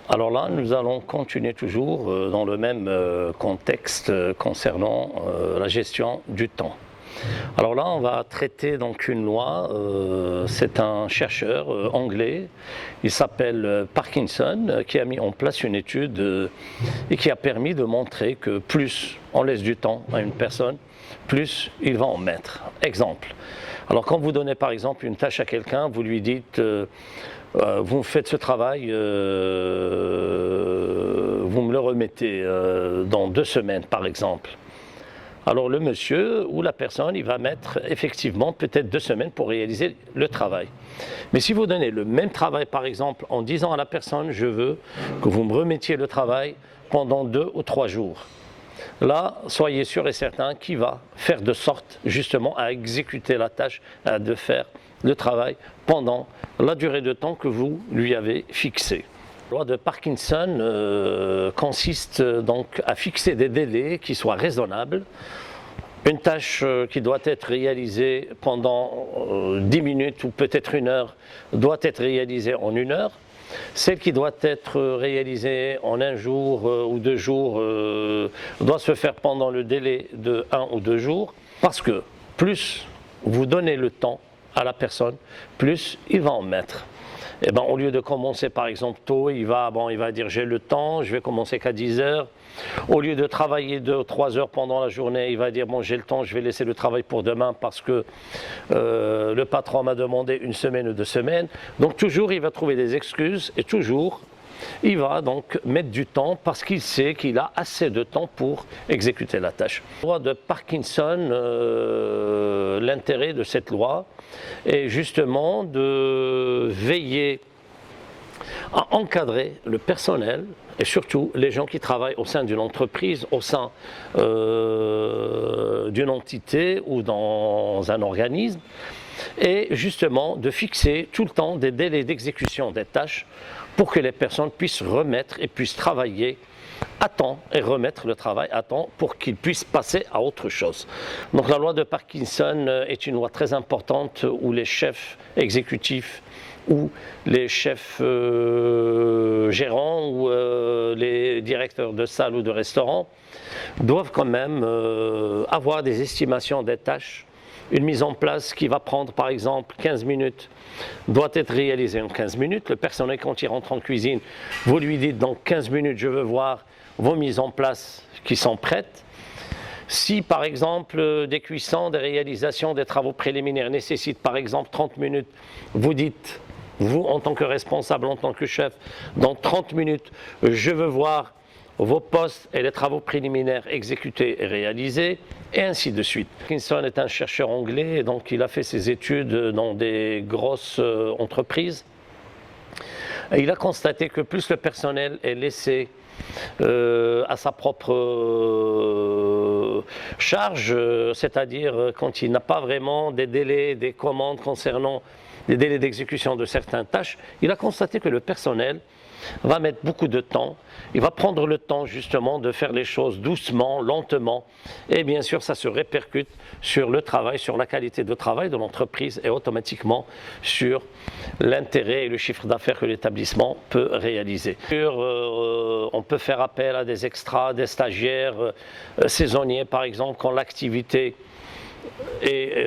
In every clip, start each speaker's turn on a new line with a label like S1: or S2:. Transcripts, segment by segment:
S1: Alors là, nous allons continuer toujours dans le même contexte concernant la gestion du temps. Alors là, on va traiter donc une loi, c'est un chercheur anglais, il s'appelle Parkinson, qui a mis en place une étude et qui a permis de montrer que plus on laisse du temps à une personne, plus il va en mettre. Exemple, alors quand vous donnez par exemple une tâche à quelqu'un, vous lui dites vous faites ce travail, vous me le remettez dans 2 semaines par exemple. Alors le monsieur ou la personne, il va mettre effectivement peut-être 2 semaines pour réaliser le travail. Mais si vous donnez le même travail par exemple en disant à la personne je veux que vous me remettiez le travail pendant 2 ou 3 jours. Là, soyez sûr et certain qu'il va faire de sorte justement à exécuter la tâche, de faire le travail pendant la durée de temps que vous lui avez fixée. La loi de Parkinson consiste donc à fixer des délais qui soient raisonnables. Une tâche qui doit être réalisée pendant 10 minutes ou peut-être 1 heure doit être réalisée en 1 heure. Celle qui doit être réalisée en 1 jour ou 2 jours doit se faire pendant le délai de 1 ou 2 jours, parce que plus vous donnez le temps à la personne, plus il va en mettre. Et ben, au lieu de commencer par exemple tôt, il va dire j'ai le temps, je vais commencer qu'à 10 heures. Au lieu de travailler 2 ou 3 heures pendant la journée, il va dire bon j'ai le temps, je vais laisser le travail pour demain parce que le patron m'a demandé 1 semaine ou 2 semaines. Donc toujours il va trouver des excuses et toujours il va donc mettre du temps parce qu'il sait qu'il a assez de temps pour exécuter la tâche. La loi de Parkinson, l'intérêt de cette loi est justement de veiller à encadrer le personnel et surtout les gens qui travaillent au sein d'une entreprise, au sein d'une entité ou dans un organisme, et justement de fixer tout le temps des délais d'exécution des tâches pour que les personnes puissent remettre et puissent travailler à temps et remettre le travail à temps pour qu'ils puissent passer à autre chose. Donc la loi de Parkinson est une loi très importante où les chefs exécutifs ou les chefs gérants ou les directeurs de salles ou de restaurants doivent quand même avoir des estimations des tâches. Une mise en place qui va prendre par exemple 15 minutes doit être réalisée en 15 minutes. Le personnel quand il rentre en cuisine, vous lui dites dans 15 minutes je veux voir vos mises en place qui sont prêtes. Si par exemple des cuissons, des réalisations, des travaux préliminaires nécessitent par exemple 30 minutes, vous dites, vous en tant que responsable, en tant que chef, dans 30 minutes je veux voir vos postes et les travaux préliminaires exécutés et réalisés, et ainsi de suite. Parkinson est un chercheur anglais, donc il a fait ses études dans des grosses entreprises. Et il a constaté que plus le personnel est laissé à sa propre charge, c'est-à-dire quand il n'a pas vraiment des délais, des commandes concernant des délais d'exécution de certaines tâches, il a constaté que le personnel va mettre beaucoup de temps, il va prendre le temps justement de faire les choses doucement, lentement, et bien sûr ça se répercute sur le travail, sur la qualité de travail de l'entreprise et automatiquement sur l'intérêt et le chiffre d'affaires que l'établissement peut réaliser. On peut faire appel à des extras, des stagiaires saisonniers par exemple quand l'activité est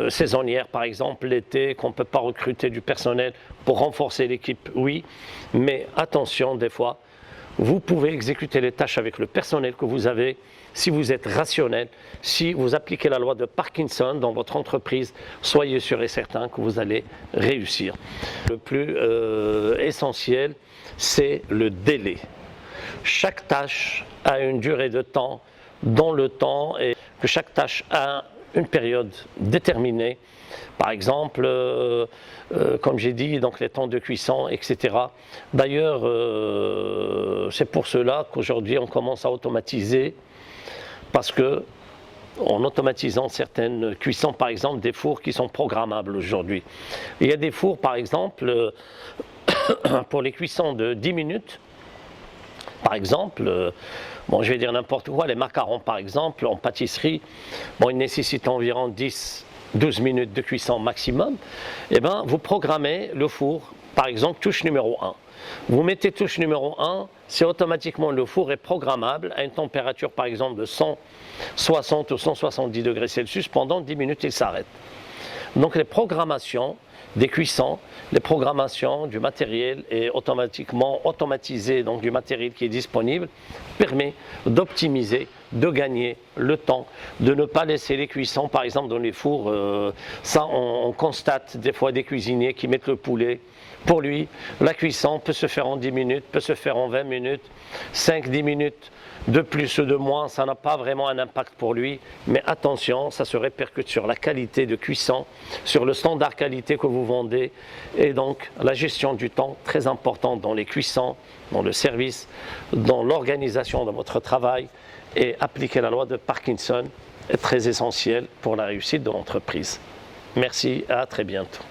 S1: saisonnière par exemple l'été, qu'on ne peut pas recruter du personnel pour renforcer l'équipe, oui, mais attention des fois, vous pouvez exécuter les tâches avec le personnel que vous avez si vous êtes rationnel, si vous appliquez la loi de Parkinson dans votre entreprise, soyez sûr et certain que vous allez réussir. Le plus essentiel, c'est le délai. Chaque tâche a une durée de temps dans le temps et que chaque tâche a une période déterminée. Par exemple, comme j'ai dit, donc les temps de cuisson, etc. D'ailleurs, c'est pour cela qu'aujourd'hui on commence à automatiser, parce que en automatisant certaines cuissons, par exemple des fours qui sont programmables aujourd'hui. Il y a des fours, par exemple, pour les cuissons de 10 minutes, par exemple, bon, je vais dire n'importe quoi, les macarons par exemple, en pâtisserie, bon, ils nécessitent environ 10-12 minutes de cuisson maximum. Et bien, vous programmez le four par exemple, touche numéro 1. Vous mettez touche numéro 1, c'est automatiquement le four est programmable à une température par exemple de 160 ou 170 degrés Celsius. Pendant 10 minutes, il s'arrête. Donc les programmations des cuissons, les programmations du matériel est automatiquement automatisé, donc du matériel qui est disponible, permet d'optimiser, de gagner le temps, de ne pas laisser les cuissons, par exemple dans les fours, ça on constate des fois des cuisiniers qui mettent le poulet. Pour lui, la cuisson peut se faire en 10 minutes, peut se faire en 20 minutes, 5-10 minutes de plus ou de moins, ça n'a pas vraiment un impact pour lui, mais attention, ça se répercute sur la qualité de cuisson, sur le standard qualité que vous vendez, et donc la gestion du temps, très importante dans les cuissons, dans le service, dans l'organisation de votre travail, et appliquer la loi de Parkinson est très essentiel pour la réussite de l'entreprise. Merci, à très bientôt.